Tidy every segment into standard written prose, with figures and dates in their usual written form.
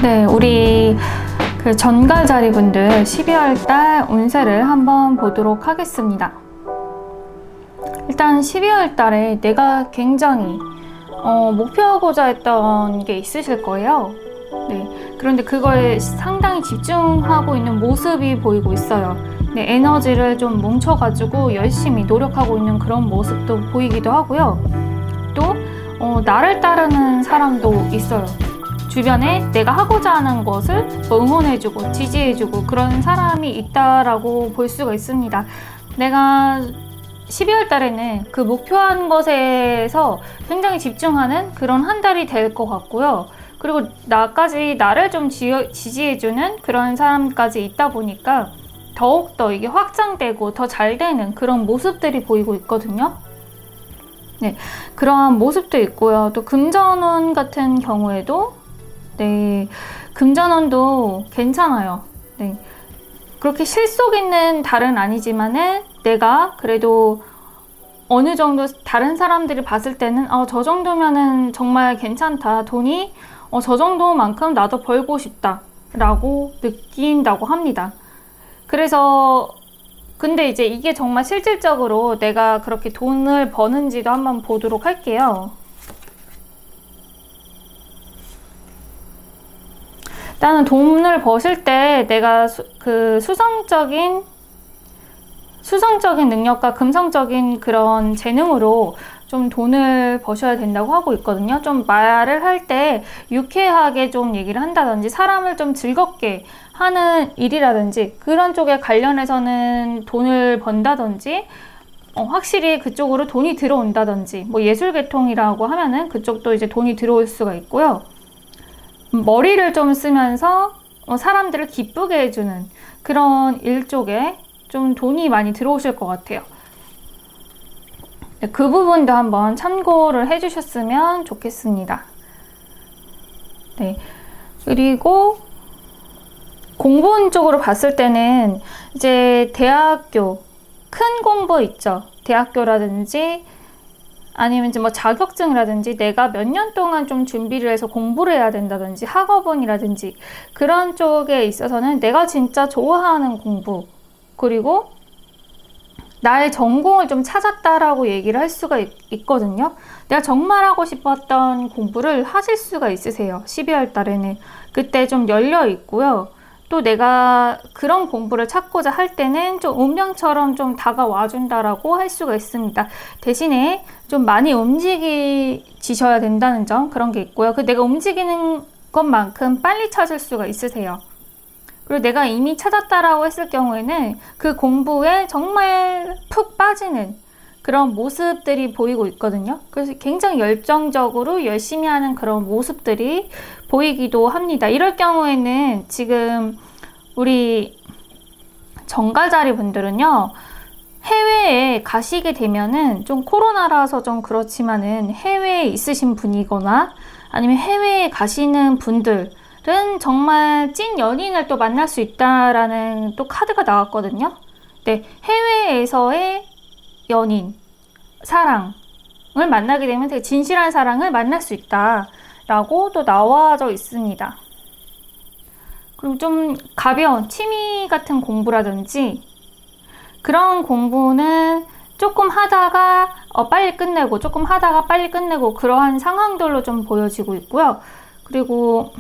네, 우리 그 전갈자리 분들 12월 달 운세를 한번 보도록 하겠습니다. 일단 12월 달에 내가 굉장히 목표하고자 했던 게 있으실 거예요. 네, 그런데 그거에 상당히 집중하고 있는 모습이 보이고 있어요. 네, 에너지를 좀 뭉쳐가지고 열심히 노력하고 있는 그런 모습도 보이기도 하고요. 또 나를 따르는 사람도 있어요. 주변에 내가 하고자 하는 것을 응원해주고 지지해주고 그런 사람이 있다라고 볼 수가 있습니다. 내가 12월 달에는 그 목표한 것에서 굉장히 집중하는 그런 한 달이 될 것 같고요. 그리고 나를 좀 지지해주는 그런 사람까지 있다 보니까 더욱더 이게 확장되고 더 잘 되는 그런 모습들이 보이고 있거든요. 네, 그러한 모습도 있고요. 또 금전운 같은 경우에도 네, 금전운도 괜찮아요. 네, 그렇게 실속 있는 달은 아니지만은 내가 그래도 어느 정도 다른 사람들이 봤을 때는 저 정도면은 정말 괜찮다. 돈이 저 정도만큼 나도 벌고 싶다 라고 느낀다고 합니다. 그래서 근데 이제 이게 정말 실질적으로 내가 그렇게 돈을 버는지도 한번 보도록 할게요. 일단은 돈을 버실 때 내가 그 수성적인 능력과 금성적인 그런 재능으로 좀 돈을 버셔야 된다고 하고 있거든요. 좀 말을 할 때 유쾌하게 좀 얘기를 한다든지 사람을 좀 즐겁게 하는 일이라든지 그런 쪽에 관련해서는 돈을 번다든지 확실히 그쪽으로 돈이 들어온다든지 뭐 예술계통이라고 하면은 그쪽도 이제 돈이 들어올 수가 있고요. 머리를 좀 쓰면서 사람들을 기쁘게 해주는 그런 일 쪽에 좀 돈이 많이 들어오실 것 같아요. 네, 그 부분도 한번 참고를 해주셨으면 좋겠습니다. 네, 그리고 공부운 쪽으로 봤을 때는 이제 대학교 큰 공부 있죠. 대학교라든지 아니면 이제 뭐 자격증이라든지 내가 몇 년 동안 좀 준비를 해서 공부를 해야 된다든지 학업원이라든지 그런 쪽에 있어서는 내가 진짜 좋아하는 공부 그리고 나의 전공을 좀 찾았다라고 얘기를 할 수가 있거든요. 내가 정말 하고 싶었던 공부를 하실 수가 있으세요. 12월 달에는 그때 좀 열려 있고요. 또 내가 그런 공부를 찾고자 할 때는 좀 운명처럼 좀 다가와 준다라고 할 수가 있습니다. 대신에 좀 많이 움직이셔야 된다는 점 그런 게 있고요. 그 내가 움직이는 것만큼 빨리 찾을 수가 있으세요. 그리고 내가 이미 찾았다라고 했을 경우에는 그 공부에 정말 푹 빠지는 그런 모습들이 보이고 있거든요. 그래서 굉장히 열정적으로 열심히 하는 그런 모습들이 보이기도 합니다. 이럴 경우에는 지금 우리 정갈자리 분들은요, 해외에 가시게 되면은 좀 코로나라서 좀 그렇지만은 해외에 있으신 분이거나 아니면 해외에 가시는 분들은 정말 찐 연인을 또 만날 수 있다라는 또 카드가 나왔거든요. 네, 해외에서의 연인, 사랑을 만나게 되면 되게 진실한 사랑을 만날 수 있다라고 또 나와져 있습니다. 그리고 좀 가벼운 취미 같은 공부라든지 그런 공부는 조금 하다가 빨리 끝내고 조금 하다가 빨리 끝내고 그러한 상황들로 좀 보여지고 있고요. 그리고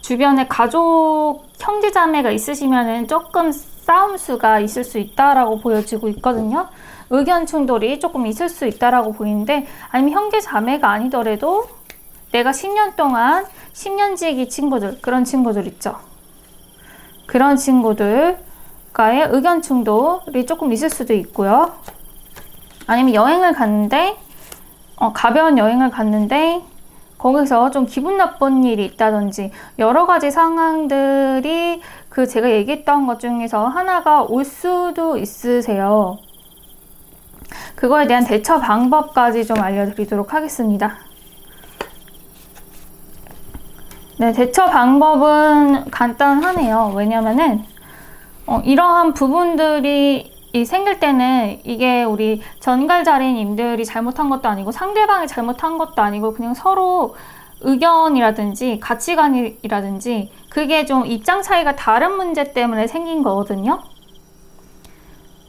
주변에 가족, 형제자매가 있으시면은 조금 싸움 수가 있을 수 있다라고 보여지고 있거든요. 의견 충돌이 조금 있을 수 있다라고 보이는데, 아니면 형제자매가 아니더라도 내가 10년 동안 10년지기 친구들, 그런 친구들 있죠. 그런 친구들과의 의견 충돌이 조금 있을 수도 있고요. 아니면 여행을 갔는데 가벼운 여행을 갔는데 거기서 좀 기분 나쁜 일이 있다든지 여러 가지 상황들이 제가 얘기했던 것 중에서 하나가 올 수도 있으세요. 그거에 대한 대처 방법까지 좀 알려드리도록 하겠습니다. 네, 대처 방법은 간단하네요. 왜냐면은 이러한 부분들이 생길 때는 이게 우리 전갈자리님들이 잘못한 것도 아니고 상대방이 잘못한 것도 아니고 그냥 서로 의견이라든지 가치관이라든지 그게 좀 입장 차이가 다른 문제 때문에 생긴 거거든요.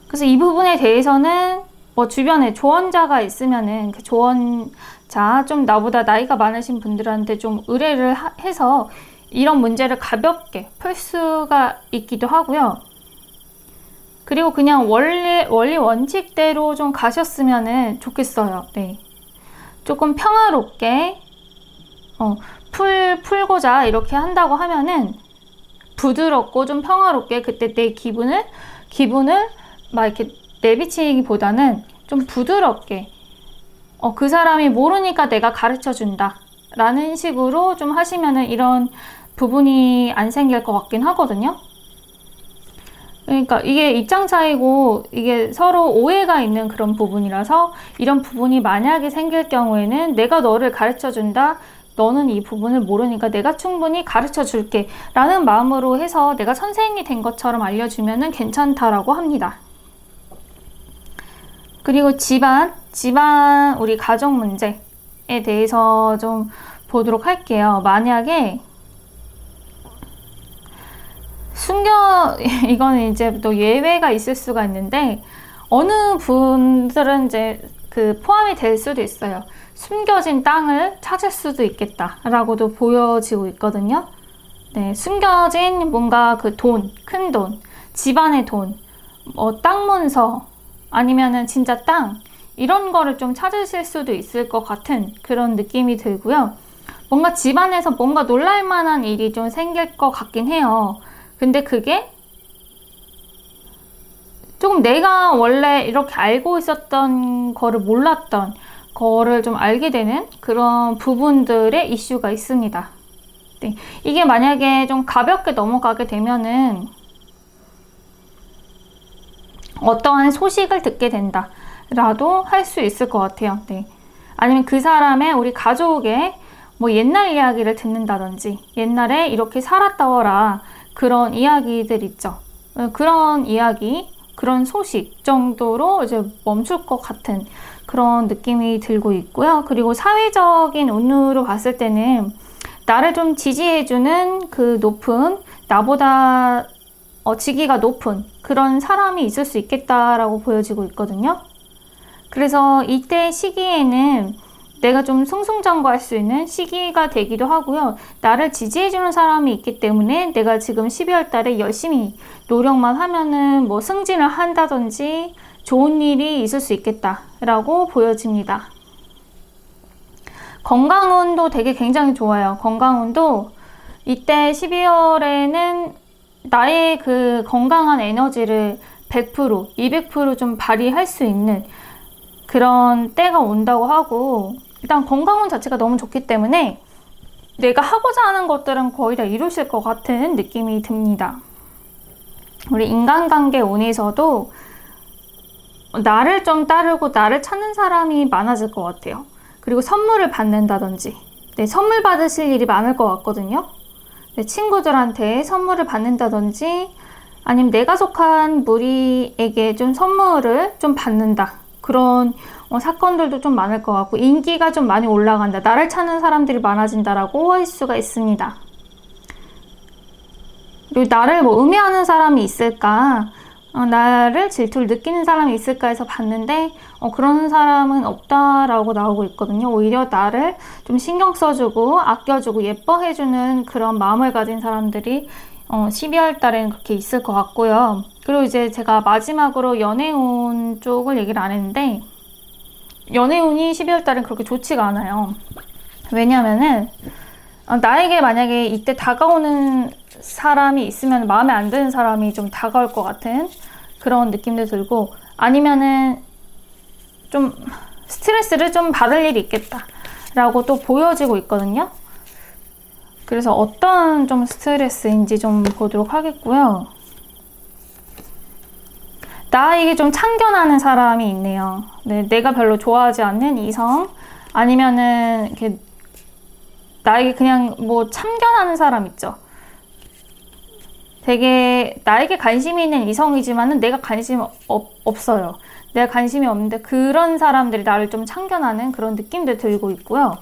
그래서 이 부분에 대해서는 뭐 주변에 조언자가 있으면은 그 조언자, 좀 나보다 나이가 많으신 분들한테 좀 의뢰를 해서 이런 문제를 가볍게 풀 수가 있기도 하고요. 그리고 그냥 원리 원칙대로 좀 가셨으면 좋겠어요. 네. 조금 평화롭게 풀고자 이렇게 한다고 하면은 부드럽고 좀 평화롭게 그때 내 기분을 막 이렇게 내비치기보다는 좀 부드럽게 그 사람이 모르니까 내가 가르쳐 준다 라는 식으로 좀 하시면은 이런 부분이 안 생길 것 같긴 하거든요. 그러니까 이게 입장 차이고 이게 서로 오해가 있는 그런 부분이라서 이런 부분이 만약에 생길 경우에는 내가 너를 가르쳐 준다, 너는 이 부분을 모르니까 내가 충분히 가르쳐 줄게 라는 마음으로 해서 내가 선생님이 된 것처럼 알려주면은 괜찮다라고 합니다. 그리고 집안 우리 가족 문제에 대해서 좀 보도록 할게요. 만약에 이거는 이제 또 예외가 있을 수가 있는데, 어느 분들은 이제 포함이 될 수도 있어요. 숨겨진 땅을 찾을 수도 있겠다라고도 보여지고 있거든요. 네, 숨겨진 뭔가 큰 돈, 집안의 돈, 땅 문서, 아니면은 진짜 땅, 이런 거를 좀 찾으실 수도 있을 것 같은 그런 느낌이 들고요. 뭔가 집안에서 뭔가 놀랄만한 일이 좀 생길 것 같긴 해요. 근데 그게 조금 내가 원래 이렇게 알고 있었던 거를 몰랐던 거를 좀 알게 되는 그런 부분들의 이슈가 있습니다. 네. 이게 만약에 좀 가볍게 넘어가게 되면은 어떠한 소식을 듣게 된다 라도 할 수 있을 것 같아요. 네. 아니면 그 사람의 우리 가족의 뭐 옛날 이야기를 듣는다든지 옛날에 이렇게 살았다더라 그런 이야기들 있죠. 그런 이야기, 그런 소식 정도로 이제 멈출 것 같은 그런 느낌이 들고 있고요. 그리고 사회적인 운으로 봤을 때는 나를 좀 지지해주는 나보다 직위가 높은 그런 사람이 있을 수 있겠다라고 보여지고 있거든요. 그래서 이때 시기에는 내가 좀 승승장구할 수 있는 시기가 되기도 하고요. 나를 지지해주는 사람이 있기 때문에 내가 지금 12월 달에 열심히 노력만 하면은 뭐 승진을 한다든지 좋은 일이 있을 수 있겠다라고 보여집니다. 건강운도 되게 굉장히 좋아요. 건강운도 이때 12월에는 나의 건강한 에너지를 100%, 200% 좀 발휘할 수 있는 그런 때가 온다고 하고, 일단 건강운 자체가 너무 좋기 때문에 내가 하고자 하는 것들은 거의 다 이루실 것 같은 느낌이 듭니다. 우리 인간관계 운에서도 나를 좀 따르고 나를 찾는 사람이 많아질 것 같아요. 그리고 선물을 받는다든지, 네, 선물 받으실 일이 많을 것 같거든요. 네, 친구들한테 선물을 받는다든지 아니면 내가 속한 무리에게 좀 선물을 좀 받는다. 그런 사건들도 좀 많을 것 같고 인기가 좀 많이 올라간다. 나를 찾는 사람들이 많아진다라고 할 수가 있습니다. 그리고 나를 뭐 음해하는 사람이 있을까? 나를 질투를 느끼는 사람이 있을까 해서 봤는데 그런 사람은 없다라고 나오고 있거든요. 오히려 나를 좀 신경 써주고 아껴주고 예뻐해주는 그런 마음을 가진 사람들이 12월 달에는 그렇게 있을 것 같고요. 그리고 이제 제가 마지막으로 연애운 쪽을 얘기를 안 했는데, 연애운이 12월 달은 그렇게 좋지가 않아요. 왜냐면은 나에게 만약에 이때 다가오는 사람이 있으면 마음에 안 드는 사람이 좀 다가올 것 같은 그런 느낌도 들고, 아니면은 좀 스트레스를 좀 받을 일이 있겠다 라고 또 보여지고 있거든요. 그래서 어떤 좀 스트레스인지 좀 보도록 하겠고요. 나에게 좀 참견하는 사람이 있네요. 네, 내가 별로 좋아하지 않는 이성, 아니면은 이렇게 나에게 그냥 뭐 참견하는 사람 있죠. 되게 나에게 관심이 있는 이성이지만은 내가 관심이 없어요. 내가 관심이 없는데 그런 사람들이 나를 좀 참견하는 그런 느낌도 들고 있고요.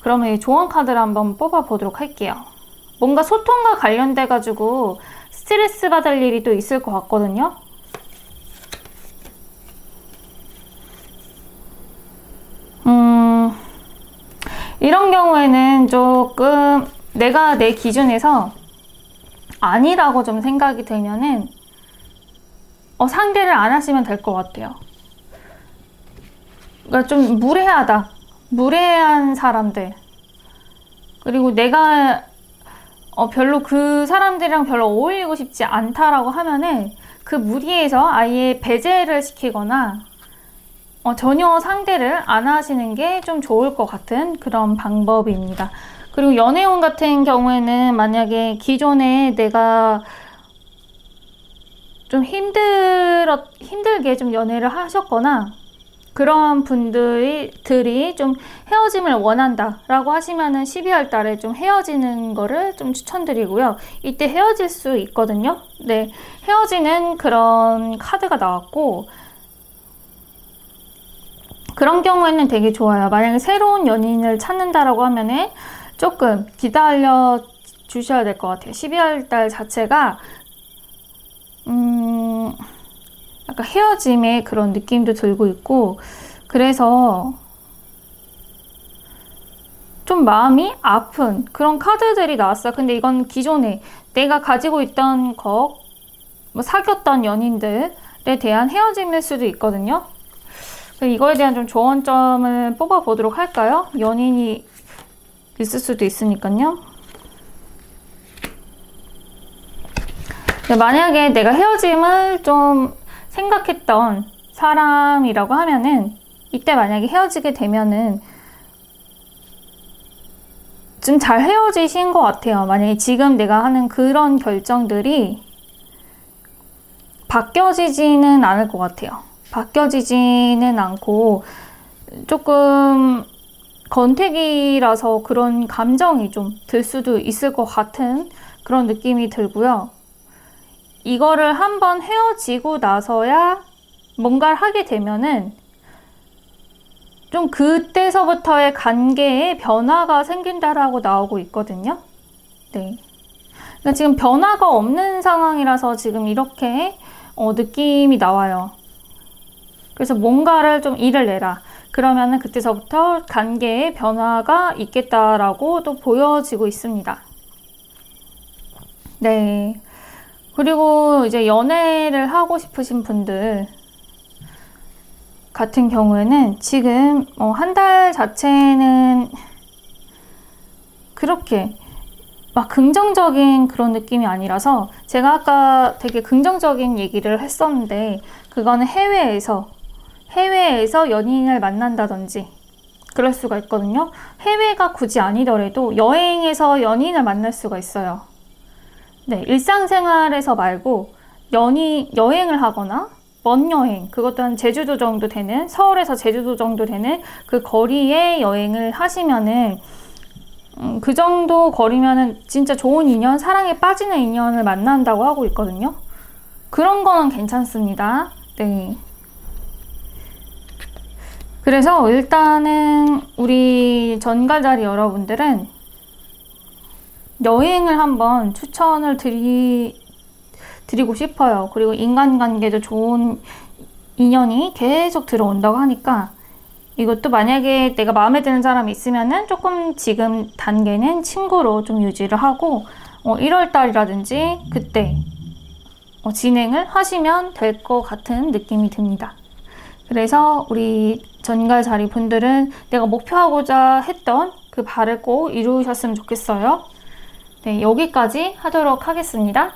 그러면 이 조언 카드를 한번 뽑아 보도록 할게요. 뭔가 소통과 관련돼 가지고 스트레스 받을 일이 또 있을 것 같거든요. 이런 경우에는 조금 내가 내 기준에서 아니라고 좀 생각이 되면은 상대를 안 하시면 될 것 같아요. 그러니까 좀 무례한 사람들, 그리고 내가 별로 그 사람들이랑 별로 어울리고 싶지 않다라고 하면은 그 무리에서 아예 배제를 시키거나 전혀 상대를 안 하시는 게 좀 좋을 것 같은 그런 방법입니다. 그리고 연애운 같은 경우에는 만약에 기존에 내가 좀 힘들게 좀 연애를 하셨거나 그런 분들이 좀 헤어짐을 원한다라고 하시면은 12월 달에 좀 헤어지는 거를 좀 추천드리고요. 이때 헤어질 수 있거든요. 네, 헤어지는 그런 카드가 나왔고, 그런 경우에는 되게 좋아요. 만약에 새로운 연인을 찾는다라고 하면은 조금 기다려 주셔야 될 것 같아요. 12월 달 자체가 약간 헤어짐의 그런 느낌도 들고 있고, 그래서 좀 마음이 아픈 그런 카드들이 나왔어요. 근데 이건 기존에 내가 가지고 있던 뭐 사귀었던 연인들에 대한 헤어짐일 수도 있거든요. 이거에 대한 좀 조언점을 뽑아 보도록 할까요? 연인이 있을 수도 있으니까요. 만약에 내가 헤어짐을 좀 생각했던 사람이라고 하면은 이때 만약에 헤어지게 되면은 좀 잘 헤어지신 것 같아요. 만약에 지금 내가 하는 그런 결정들이 바뀌어지지는 않을 것 같아요. 바뀌어지지는 않고 조금 건태기라서 그런 감정이 좀 들 수도 있을 것 같은 그런 느낌이 들고요. 이거를 한번 헤어지고 나서야 뭔가를 하게 되면은 좀 그때서부터의 관계에 변화가 생긴다라고 나오고 있거든요. 네. 그러니까 지금 변화가 없는 상황이라서 지금 이렇게 느낌이 나와요. 그래서 뭔가를 좀 일을 내라. 그러면은 그때서부터 관계에 변화가 있겠다라고 또 보여지고 있습니다. 네. 그리고 이제 연애를 하고 싶으신 분들 같은 경우에는 지금 한 달 자체는 그렇게 막 긍정적인 그런 느낌이 아니라서, 제가 아까 되게 긍정적인 얘기를 했었는데 그거는 해외에서 연인을 만난다든지 그럴 수가 있거든요. 해외가 굳이 아니더라도 여행에서 연인을 만날 수가 있어요. 네, 일상생활에서 말고 여행을 하거나 먼 여행, 그것도 한 제주도 정도 되는, 서울에서 제주도 정도 되는 그 거리에 여행을 하시면은 그 정도 거리면은 진짜 좋은 인연, 사랑에 빠지는 인연을 만난다고 하고 있거든요. 그런 거는 괜찮습니다. 네. 그래서 일단은 우리 전가자리 여러분들은 여행을 한번 추천을 드리고 싶어요. 그리고 인간관계도 좋은 인연이 계속 들어온다고 하니까 이것도 만약에 내가 마음에 드는 사람이 있으면은 조금 지금 단계는 친구로 좀 유지를 하고 1월 달이라든지 그때 진행을 하시면 될 것 같은 느낌이 듭니다. 그래서 우리 전갈자리 분들은 내가 목표하고자 했던 그 바를 꼭 이루셨으면 좋겠어요. 네, 여기까지 하도록 하겠습니다.